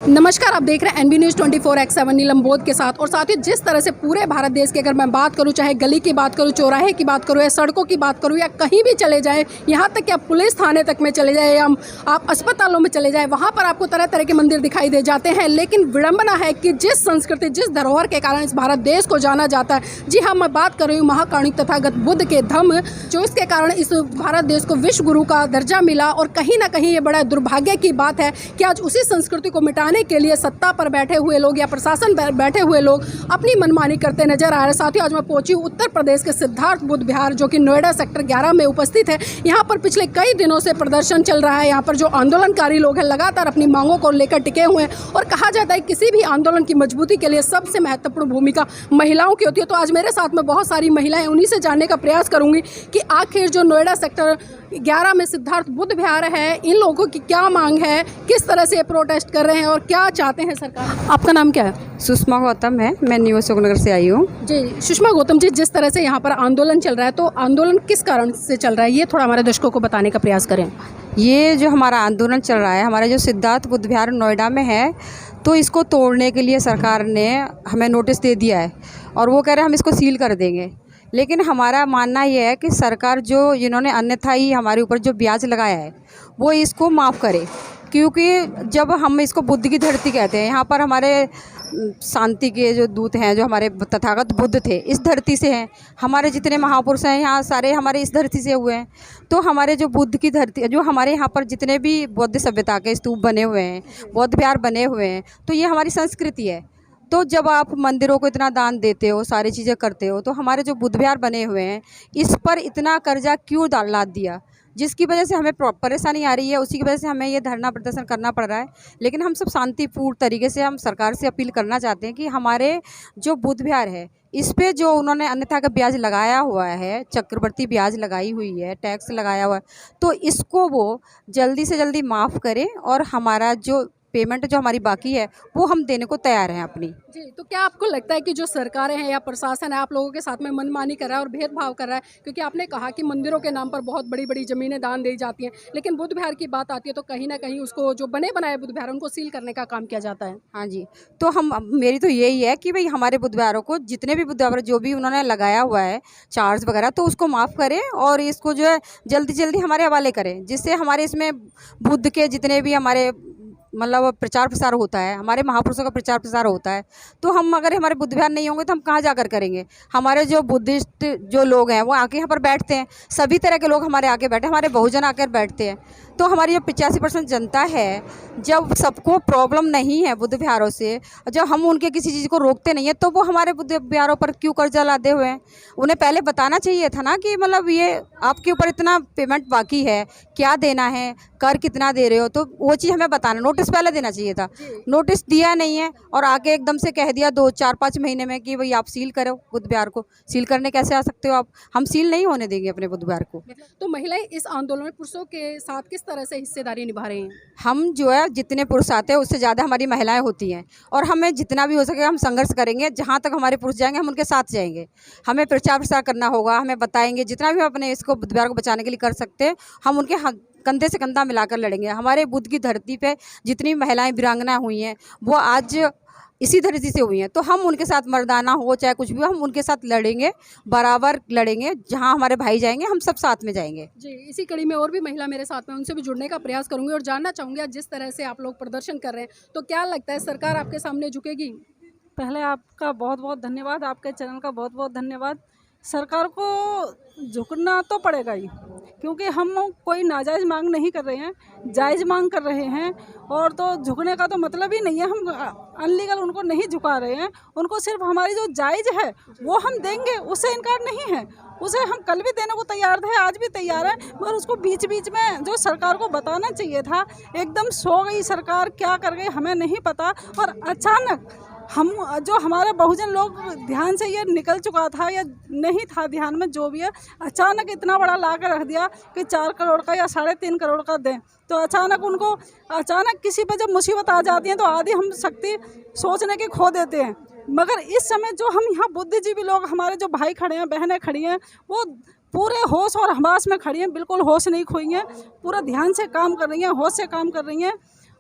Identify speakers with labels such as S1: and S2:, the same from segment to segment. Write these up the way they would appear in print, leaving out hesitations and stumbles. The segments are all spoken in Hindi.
S1: नमस्कार, आप देख रहे हैं एनबी न्यूज़ 24/7 नीलम बोध के साथ। और साथ ही जिस तरह से पूरे भारत देश की अगर मैं बात करूं, चाहे गली की बात करूं, चौराहे की बात करूं या सड़कों की बात करूं या कहीं भी चले जाएं, यहां तक कि आप पुलिस थाने तक में चले जाएं या आप अस्पतालों में चले जाएं, वहां पर आपको तरह तरह के मंदिर दिखाई दे जाते हैं। लेकिन विडंबना है कि जिस संस्कृति, जिस धरोहर के कारण इस भारत देश को जाना जाता है, जी हाँ, मैं बात कर रही हूँ महाकारुणिक तथागत बुद्ध के धम्म, जो इसके कारण इस भारत देश को विश्व गुरु का दर्जा मिला। और कहीं ना कहीं ये बड़ा दुर्भाग्य की बात है कि आज उसी संस्कृति को मिटाने के लिए सत्ता पर बैठे हुए लोग या प्रशासन बैठे हुए लोग अपनी मनमानी करते नजर आ रहे हैं। साथियों, आज मैं पहुंची हूं उत्तर प्रदेश के सिद्धार्थ बुद्ध विहार, जो कि नोएडा सेक्टर 11 में उपस्थित है। यहां पर पिछले कई दिनों से प्रदर्शन चल रहा है। यहां पर जो आंदोलनकारी लोग हैं लगातार अपनी मांगों को लेकर टिके हुए हैं। और कहा जाता है किसी भी आंदोलन की मजबूती के लिए सबसे महत्वपूर्ण भूमिका महिलाओं की होती है। तो आज मेरे साथ में बहुत सारी महिलाएं, उन्हीं से जानने का प्रयास करूंगी कि आखिर जो नोएडा सेक्टर 11 में सिद्धार्थ बुद्ध विहार है, इन लोगों की क्या मांग है, किस तरह से प्रोटेस्ट कर रहे हैं और क्या चाहते हैं सरकार। आपका नाम क्या है?
S2: सुषमा गौतम है, मैं न्यू अशोकनगर से आई हूँ।
S1: जी सुषमा गौतम जी, जिस तरह से यहाँ पर आंदोलन चल रहा है, तो आंदोलन किस कारण से चल रहा है, ये थोड़ा हमारे दर्शकों को बताने का प्रयास करें।
S2: ये जो हमारा आंदोलन चल रहा है, हमारा जो सिद्धार्थ बुद्ध विहार नोएडा में है, तो इसको तोड़ने के लिए सरकार ने हमें नोटिस दे दिया है और वो कह रहे हैं हम इसको सील कर देंगे। लेकिन हमारा मानना ये है कि सरकार जो इन्होंने अन्यथा ही हमारे ऊपर जो ब्याज लगाया है वो इसको माफ़ करे, क्योंकि जब हम इसको बुद्ध की धरती कहते हैं, यहाँ पर हमारे शांति के जो दूत हैं, जो हमारे तथागत बुद्ध थे, इस धरती से हैं। हमारे जितने महापुरुष हैं यहाँ सारे हमारे इस धरती से हुए हैं। तो हमारे जो बुद्ध की धरती, जो हमारे यहाँ पर जितने भी बौद्ध सभ्यता के स्तूप बने हुए हैं, बौद्ध विहार बने हुए हैं, तो ये हमारी संस्कृति है। तो जब आप मंदिरों को इतना दान देते हो, सारी चीज़ें करते हो, तो हमारे जो बुद्ध विहार बने हुए हैं, इस पर इतना कर्जा क्यों लाद दिया, जिसकी वजह से हमें परेशानी आ रही है। उसी की वजह से हमें ये धरना प्रदर्शन करना पड़ रहा है। लेकिन हम सब शांतिपूर्ण तरीके से हम सरकार से अपील करना चाहते हैं कि हमारे जो बुद्ध विहार है, इस पे जो उन्होंने अन्यथा का ब्याज लगाया हुआ है, चक्रवर्ती ब्याज लगाई हुई है, टैक्स लगाया हुआ है, तो इसको वो जल्दी से जल्दी माफ़ करें और हमारा जो पेमेंट जो हमारी बाकी है वो हम देने को तैयार हैं अपनी।
S1: जी, तो क्या आपको लगता है कि जो सरकारें हैं या प्रशासन है, आप लोगों के साथ में मनमानी कर रहा है और भेदभाव कर रहा है? क्योंकि आपने कहा कि मंदिरों के नाम पर बहुत बड़ी बड़ी ज़मीनें दान दी जाती हैं, लेकिन बुद्ध विहार की बात आती है तो कहीं ना कहीं उसको जो बने बनाए बुद्ध विहार, उनको सील करने का काम किया जाता है।
S2: हाँ जी, तो मेरी तो यही है कि भाई हमारे बुद्ध विहारों को, जितने भी बुद्ध विहार जो भी उन्होंने लगाया हुआ है चार्ज वगैरह, तो उसको माफ़ करें और इसको जो है जल्दी जल्दी हमारे हवाले करें, जिससे हमारे इसमें बुद्ध के जितने भी हमारे मतलब प्रचार प्रसार होता है, हमारे महापुरुषों का प्रचार प्रसार होता है। तो हम अगर हमारे बुद्ध विहार नहीं होंगे तो हम कहाँ जाकर करेंगे। हमारे जो बुद्धिस्ट जो लोग हैं वो आके यहाँ पर बैठते हैं, सभी तरह के लोग हमारे आके बैठे, हमारे बहुजन आकर बैठते हैं। तो हमारी जो 85% जनता है, जब सबको प्रॉब्लम नहीं है बुद्ध विहारों से, जब हम उनके किसी चीज़ को रोकते नहीं है, तो वो हमारे बुद्ध विहारों पर क्यों कर्जा लादे हुए हैं। उन्हें पहले बताना चाहिए था ना कि मतलब ये आपके ऊपर इतना पेमेंट बाकी है, क्या देना है, कर कितना दे रहे हो, तो वो चीज़ हमें बताना, नोटिस पहले देना चाहिए था। नोटिस दिया नहीं है और आगे एकदम से कह दिया 2-4-5 महीने में कि भाई आप सील करो बुद्ध विहार को। सील करने कैसे आ सकते हो आप? हम सील नहीं होने देंगे अपने बुद्ध विहार को।
S1: तो महिलाएं इस आंदोलन में पुरुषों के साथ किस तरह से हिस्सेदारी निभा रही हैं?
S2: हम जो है जितने पुरुष आते हैं उससे ज़्यादा हमारी महिलाएं होती हैं और हमें जितना भी हो सके हम संघर्ष करेंगे। जहाँ तक हमारे पुरुष जाएंगे हम उनके साथ जाएंगे। हमें प्रचार प्रसार करना होगा, हमें बताएंगे, जितना भी हम अपने इसको बुद्ध विहार को बचाने के लिए कर सकते हैं, हम उनके कंधे से कंधा मिलाकर लड़ेंगे। हमारे बुद्ध की धरती पे जितनी महिलाएं वीरांगना हुई हैं वो आज इसी धरती से हुई हैं, तो हम उनके साथ मर्दाना हो चाहे कुछ भी, हम उनके साथ लड़ेंगे, बराबर लड़ेंगे। जहां हमारे भाई जाएंगे हम सब साथ में जाएंगे।
S1: जी, इसी कड़ी में और भी महिला मेरे साथ में, उनसे भी जुड़ने का प्रयास करूंगी और जानना चाहूँगी आज जिस तरह से आप लोग प्रदर्शन कर रहे हैं, तो क्या लगता है सरकार आपके सामने झुकेगी?
S3: पहले आपका बहुत बहुत धन्यवाद, आपके चैनल का बहुत बहुत धन्यवाद। सरकार को झुकना तो पड़ेगा ही, क्योंकि हम कोई नाजायज़ मांग नहीं कर रहे हैं, जायज़ मांग कर रहे हैं। और तो झुकने का तो मतलब ही नहीं है, हम अनलीगल उनको नहीं झुका रहे हैं। उनको सिर्फ हमारी जो जायज़ है वो हम देंगे, उससे इनकार नहीं है। उसे हम कल भी देने को तैयार थे, आज भी तैयार है, मगर उसको बीच बीच में जो सरकार को बताना चाहिए था। एकदम सो गई सरकार, क्या कर गई हमें नहीं पता। और अचानक हम जो हमारे बहुजन लोग ध्यान से ये निकल चुका था या नहीं था ध्यान में, जो भी है, अचानक इतना बड़ा ला कर रख दिया कि 4 करोड़ का या 3.5 करोड़ का दें। तो अचानक किसी पर जब मुसीबत आ जाती है तो आधी हम शक्ति सोचने की खो देते हैं। मगर इस समय जो हम यहाँ बुद्धिजीवी लोग, हमारे जो भाई खड़े हैं, बहनें खड़ी हैं, वो पूरे होश और हमास में खड़ी हैं, बिल्कुल होश नहीं खोई हैं, पूरा ध्यान से काम कर रही हैं, होश से काम कर रही हैं।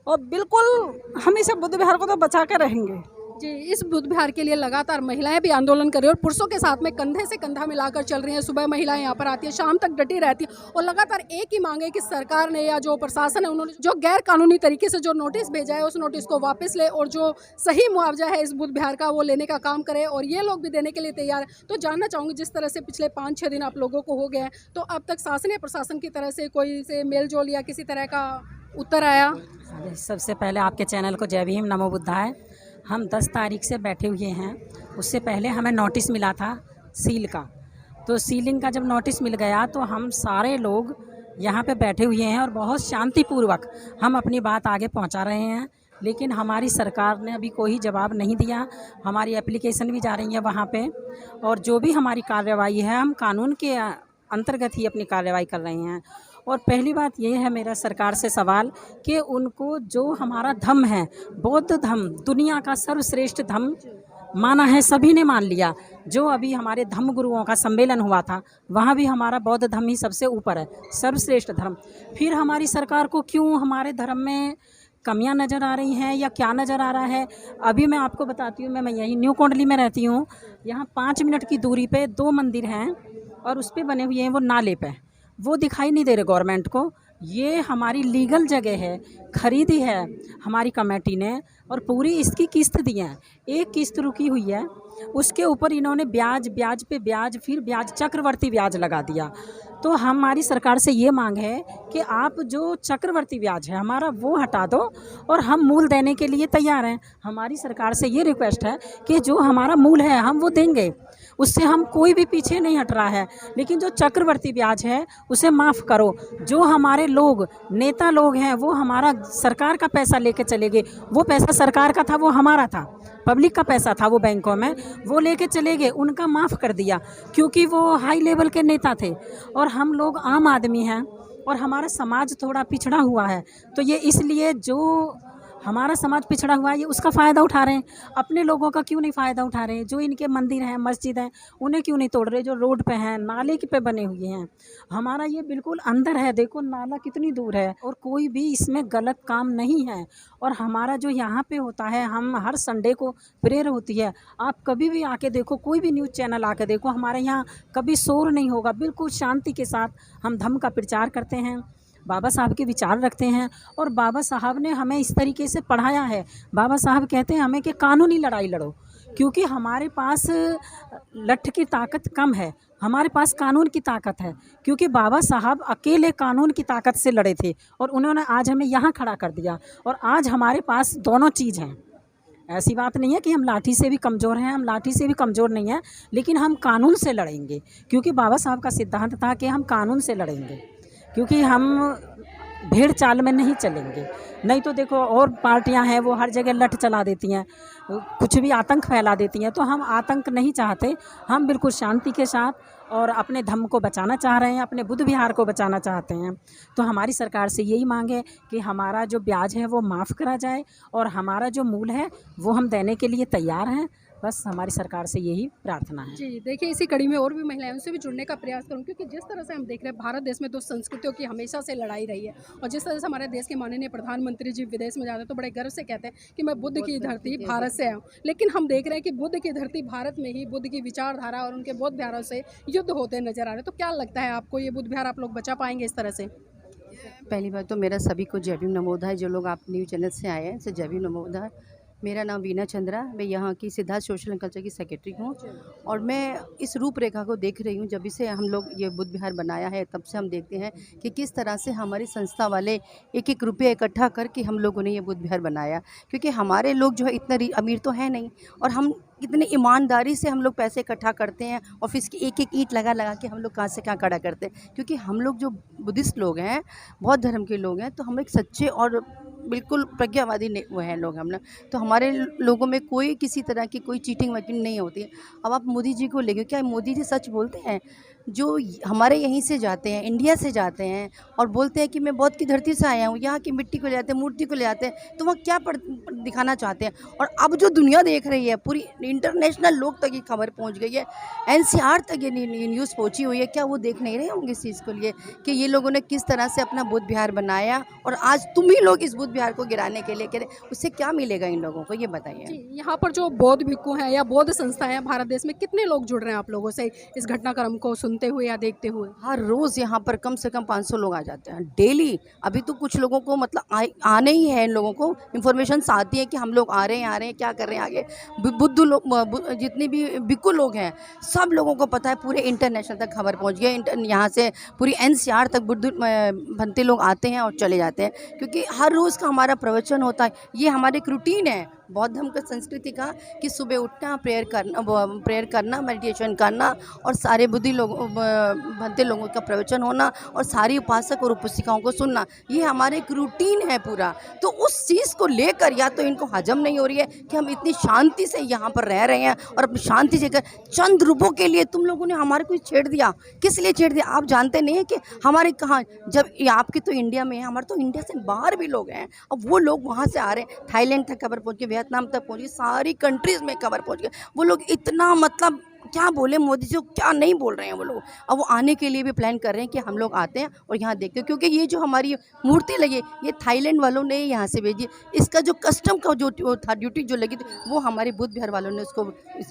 S3: और बिल्कुल हम इसे बुद्ध विहार को तो बचा के रहेंगे।
S1: जी, इस बुद्ध विहार के लिए लगातार महिलाएं भी आंदोलन कर रही हैं और पुरुषों के साथ में कंधे से कंधा मिलाकर चल रही हैं। सुबह महिलाएं यहाँ पर आती हैं, शाम तक डटी रहती हैं और लगातार एक ही मांग है कि सरकार ने या जो प्रशासन है उन्होंने जो गैर कानूनी तरीके से जो नोटिस भेजा है उस नोटिस को वापस ले और जो सही मुआवजा है इस बुद्ध विहार का वो लेने का काम करे और ये लोग भी देने के लिए तैयार है। तो जानना चाहूँगी, जिस तरह से पिछले 5-6 दिन आप लोगों को हो गए हैं, तो अब तक शासन या प्रशासन की तरह से कोई से मेल जोल या किसी तरह का उत्तर आया?
S4: सबसे पहले आपके चैनल को जय भीम, नमो बुद्धाय। हम 10 तारीख से बैठे हुए हैं। उससे पहले हमें नोटिस मिला था सील का, तो सीलिंग का जब नोटिस मिल गया तो हम सारे लोग यहाँ पे बैठे हुए हैं और बहुत शांतिपूर्वक हम अपनी बात आगे पहुँचा रहे हैं। लेकिन हमारी सरकार ने अभी कोई जवाब नहीं दिया। हमारी एप्लीकेशन भी जा रही है वहाँ पे और जो भी हमारी कार्रवाई है हम कानून के अंतर्गत ही अपनी कार्रवाई कर रहे हैं। और पहली बात ये है मेरा सरकार से सवाल कि उनको जो हमारा धम्म है, बौद्ध धम्म दुनिया का सर्वश्रेष्ठ धम्म माना है, सभी ने मान लिया। जो अभी हमारे धम्म गुरुओं का सम्मेलन हुआ था वहाँ भी हमारा बौद्ध धम्म ही सबसे ऊपर है, सर्वश्रेष्ठ धर्म। फिर हमारी सरकार को क्यों हमारे धर्म में कमियां नज़र आ रही हैं या क्या नज़र आ रहा है? अभी मैं आपको बताती हूँ। मैं यहीं न्यू कोंडली में रहती हूँ। यहाँ 5 मिनट की दूरी पे 2 मंदिर हैं और उस पर बने हुए हैं वो नाले पे, वो दिखाई नहीं दे रहे गवर्नमेंट को। ये हमारी लीगल जगह है, खरीदी है हमारी कमेटी ने और पूरी इसकी किस्त दी है। एक किस्त रुकी हुई है, उसके ऊपर इन्होंने ब्याज ब्याज पे ब्याज फिर ब्याज चक्रवर्ती ब्याज लगा दिया। तो हमारी सरकार से ये मांग है कि आप जो चक्रवर्ती ब्याज है हमारा वो हटा दो और हम मूल देने के लिए तैयार हैं। हमारी सरकार से ये रिक्वेस्ट है कि जो हमारा मूल है हम वो देंगे, उससे हम कोई भी पीछे नहीं हट रहा है। लेकिन जो चक्रवर्ती ब्याज है उसे माफ़ करो। जो हमारे लोग नेता लोग हैं वो हमारा सरकार का पैसा लेके चले गए। वो पैसा सरकार का था, वो हमारा था, पब्लिक का पैसा था, वो बैंकों में वो लेके चले गए, उनका माफ़ कर दिया क्योंकि वो हाई लेवल के नेता थे और हम लोग आम आदमी हैं और हमारा समाज थोड़ा पिछड़ा हुआ है। तो ये इसलिए जो हमारा समाज पिछड़ा हुआ है ये उसका फ़ायदा उठा रहे हैं। अपने लोगों का क्यों नहीं फ़ायदा उठा रहे हैं? जो इनके मंदिर हैं, मस्जिद हैं, उन्हें क्यों नहीं तोड़ रहे? जो रोड पे हैं, नाले के पे बने हुए हैं, हमारा ये बिल्कुल अंदर है। देखो नाला कितनी दूर है और कोई भी इसमें गलत काम नहीं है। और हमारा जो यहाँ पे होता है, हम हर संडे को प्रेयर होती है। आप कभी भी आके देखो, कोई भी न्यूज़ चैनल आके देखो, हमारे यहाँ कभी शोर नहीं होगा। बिल्कुल शांति के साथ हम धम्म का प्रचार करते हैं, बाबा साहब के विचार रखते हैं और बाबा साहब ने हमें इस तरीके से पढ़ाया है। बाबा साहब कहते हैं हमें कि कानूनी लड़ाई लड़ो, क्योंकि हमारे पास लठ की ताकत कम है, हमारे पास कानून की ताकत है। क्योंकि बाबा साहब अकेले कानून की ताकत से लड़े थे और उन्होंने आज हमें यहाँ खड़ा कर दिया। और आज हमारे पास दोनों चीज़ हैं। ऐसी बात नहीं है कि हम लाठी से भी कमज़ोर हैं, हम लाठी से भी कमज़ोर नहीं हैं, लेकिन हम कानून से लड़ेंगे। क्योंकि बाबा साहब का सिद्धांत था कि हम कानून से लड़ेंगे, क्योंकि हम भेड़ चाल में नहीं चलेंगे। नहीं तो देखो और पार्टियां हैं वो हर जगह लठ चला देती हैं, कुछ भी आतंक फैला देती हैं। तो हम आतंक नहीं चाहते, हम बिल्कुल शांति के साथ और अपने धर्म को बचाना चाह रहे हैं, अपने बुद्ध विहार को बचाना चाहते हैं। तो हमारी सरकार से यही मांग है कि हमारा जो ब्याज है वो माफ़ करा जाए और हमारा जो मूल है वो हम देने के लिए तैयार हैं। बस हमारी सरकार से यही प्रार्थना है।
S1: जी, देखिए इसी कड़ी में और भी महिलाएं उनसे भी जुड़ने का प्रयास करूँ, क्योंकि जिस तरह से हम देख रहे हैं भारत देश में 2 संस्कृतियों की हमेशा से लड़ाई रही है। और जिस तरह से हमारे देश के माननीय प्रधानमंत्री जी विदेश में जाते हैं तो बड़े गर्व से कहते हैं कि मैं बुद्ध की धरती भारत से आया हूँ। लेकिन हम देख रहे हैं कि बुद्ध की धरती भारत में ही बुद्ध की विचारधारा और उनके बौद्ध विहारों से युद्ध होते नजर आ रहे हैं। तो क्या लगता है आपको, ये बुद्ध विहार आप लोग बचा पाएंगे इस तरह से?
S5: पहली बात तो मेरा सभी को जय भीम नमो बुद्धाय। जो लोग आप न्यूज़ चैनल से आए हैं, से जय भीम नमो बुद्धाय। मेरा नाम वीना चंद्रा, मैं यहाँ की सिद्धार्थ सोशल एंड कल्चर की सेक्रेटरी हूँ और मैं इस रूपरेखा को देख रही हूँ। जब से हम लोग ये बुद्ध विहार बनाया है तब से हम देखते हैं कि किस तरह से हमारी संस्था वाले 1-1 रुपये इकट्ठा करके हम लोगों ने ये बुद्ध विहार बनाया। क्योंकि हमारे लोग जो है इतना अमीर तो है नहीं और हम इतने ईमानदारी से हम लोग पैसे इकट्ठा करते हैं और फिर इसकी 1-1 ईंट लगा लगा के हम लोग कहाँ से कहाँ खड़ा करते हैं। क्योंकि हम लोग जो बुद्धिस्ट लोग हैं, बौद्ध धर्म के लोग हैं, तो हम एक सच्चे और बिल्कुल प्रज्ञावादी वो हैं लोग हम ना। तो हमारे लोगों में कोई किसी तरह की कोई चीटिंग वाटिंग नहीं होती है। अब आप मोदी जी को लेके, क्या मोदी जी सच बोलते हैं? जो हमारे यहीं से जाते हैं, इंडिया से जाते हैं और बोलते हैं कि मैं बौद्ध की धरती से आया हूँ, यहाँ की मिट्टी को ले आते हैं, मूर्ति को ले आते हैं, तो वहाँ क्या दिखाना चाहते हैं? और अब जो दुनिया देख रही है, पूरी इंटरनेशनल लोग तक ये खबर पहुंच गई है, एनसीआर तक ये न्यूज़ पहुंची हुई है। क्या वो देख नहीं रहे होंगे इस चीज़ को लिए कि ये लोगों ने किस तरह से अपना बुद्ध विहार बनाया और आज तुम ही लोग इस बुद्ध विहार को गिराने के लिए कह रहे, उससे क्या मिलेगा इन लोगों को, ये बताइए।
S1: जी, यहाँ पर जो बौद्ध भिक्खु हैं या बौद्ध संस्थाएं हैं भारत देश में, कितने लोग जुड़ रहे हैं आप लोगों से इस घटनाक्रम को सुनते हुए या देखते हुए?
S5: हर रोज़ यहाँ पर कम से कम 500 लोग आ जाते हैं डेली। अभी तो कुछ लोगों को मतलब आने ही है, इन लोगों को इन्फॉर्मेशन आती है कि हम लोग आ रहे हैं, क्या कर रहे हैं आगे। बुद्ध लोग जितने भी भिक्खु लोग हैं सब लोगों को पता है, पूरे इंटरनेशनल तक खबर पहुँच गई। यहाँ से पूरी एनसीआर तक बुद्ध भंते लोग आते हैं और चले जाते हैं, क्योंकि हर रोज़ का हमारा प्रवचन होता है। ये हमारे एक रूटीन है बौद्ध धर्म की संस्कृति का कि सुबह उठना, प्रेयर करना, मेडिटेशन करना और सारे बुद्धि लोगों भंते लोगों का प्रवचन होना और सारी उपासक और उपासिकाओं को सुनना, ये हमारे एक रूटीन है पूरा। तो उस चीज़ को लेकर या तो इनको हजम नहीं हो रही है कि हम इतनी शांति से यहाँ पर रह रहे हैं और अपनी शांति से चंद रुपयों के लिए तुम लोगों ने हमारे को छेड़ दिया। किस लिए छेड़ दिया? आप जानते नहीं है कि हमारे कहाँ, जब ये आपके तो इंडिया में है, हमारे तो इंडिया से बाहर भी लोग हैं। अब वो लोग वहाँ से आ रहे हैं, थाईलैंड तक खबर पहुँच गई, वियतनाम तक पहुँच गई, सारी कंट्रीज़ में खबर पहुँच गई। वो लोग इतना मतलब क्या बोले मोदी जी, क्या नहीं बोल रहे हैं वो लोग। अब वो आने के लिए भी प्लान कर रहे हैं कि हम लोग आते हैं और यहाँ देखते हैं, क्योंकि ये जो हमारी मूर्ति लगी ये थाईलैंड वालों ने यहाँ से भेजी। इसका जो कस्टम का जो था ड्यूटी जो लगी थी वो हमारे बुद्ध विहार वालों ने उसको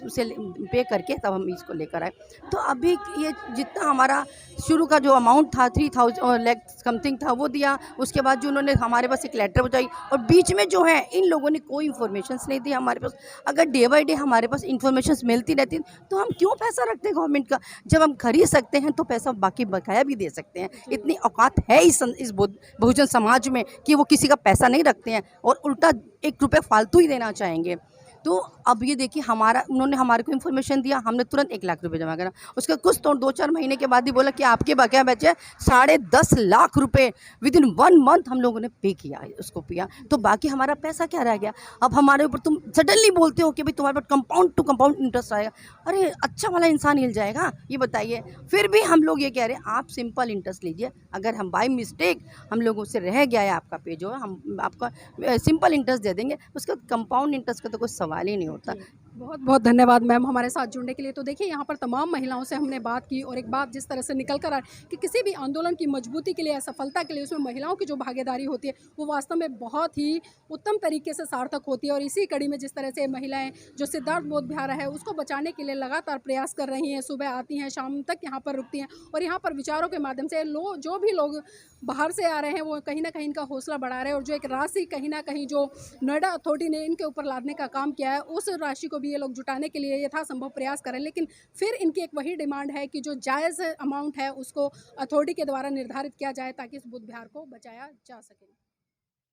S5: उसे पे करके तब हम इसको लेकर आए। तो अभी ये जितना हमारा शुरू का जो अमाउंट था 3,000 लाख समथिंग था वो दिया। उसके बाद जो उन्होंने हमारे पास एक लेटर पहुँचाई और बीच में जो है इन लोगों ने कोई इन्फॉर्मेशन नहीं दी हमारे पास। अगर डे बाई डे हमारे पास इन्फॉर्मेशन मिलती रहती तो हम क्यों पैसा रखते हैं गवर्नमेंट का? जब हम खरीद सकते हैं तो पैसा बाकी बकाया भी दे सकते हैं। इतनी औकात है इस बहुजन समाज में कि वो किसी का पैसा नहीं रखते हैं और उल्टा 1 रुपये फालतू ही देना चाहेंगे। तो अब ये देखिए उन्होंने हमारे को इन्फॉर्मेशन दिया, हमने तुरंत 1 लाख रुपए जमा करा। उसका कुछ तो 2-4 महीने के बाद ही बोला कि आपके बकाया बचे 10.5 लाख रुपए। विदिन 1 मंथ हम लोगों ने पे किया, उसको पिया। तो बाकी हमारा पैसा क्या रह गया? अब हमारे ऊपर तुम सडनली बोलते हो कि भाई तुम्हारे पास कंपाउंड टू कंपाउंड इंटरेस्ट आएगा। अरे अच्छा वाला इंसान हिल जाएगा, ये बताइए। फिर भी हम लोग ये कह रहे हैं आप सिंपल इंटरेस्ट लीजिए। अगर हम बाय मिस्टेक हम लोगों से रह गया है आपका पे, जो हम आपका सिंपल इंटरेस्ट दे देंगे, उसका कंपाउंड इंटरेस्ट का तो कोई सवाल ही नहीं होता।
S1: बहुत बहुत धन्यवाद मैम हमारे साथ जुड़ने के लिए। तो देखिए यहाँ पर तमाम महिलाओं से हमने बात की और एक बात जिस तरह से निकल कर आई कि किसी भी आंदोलन की मजबूती के लिए या सफलता के लिए उसमें महिलाओं की जो भागीदारी होती है वो वास्तव में बहुत ही उत्तम तरीके से सार्थक होती है। और इसी कड़ी में जिस तरह से महिलाएं जो सिद्धार्थ बौद्ध विहार है उसको बचाने के लिए लगातार प्रयास कर रही हैं, सुबह आती हैं, शाम तक यहाँ पर रुकती हैं और यहाँ पर विचारों के माध्यम से जो भी लोग बाहर से आ रहे हैं वो कहीं ना कहीं इनका हौसला बढ़ा रहे हैं और जो एक राशि कहीं ना कहीं जो नोएडा अथॉरिटी ने इनके ऊपर लादने का काम किया है उस राशि को भी ये लोग जुटाने के लिए यथासंभव प्रयास करें। लेकिन फिर इनकी एक वही डिमांड है कि जो जायज़ अमाउंट है उसको अथॉरिटी के द्वारा निर्धारित किया जाए ताकि इस बुद्ध विहार को बचाया जा सके।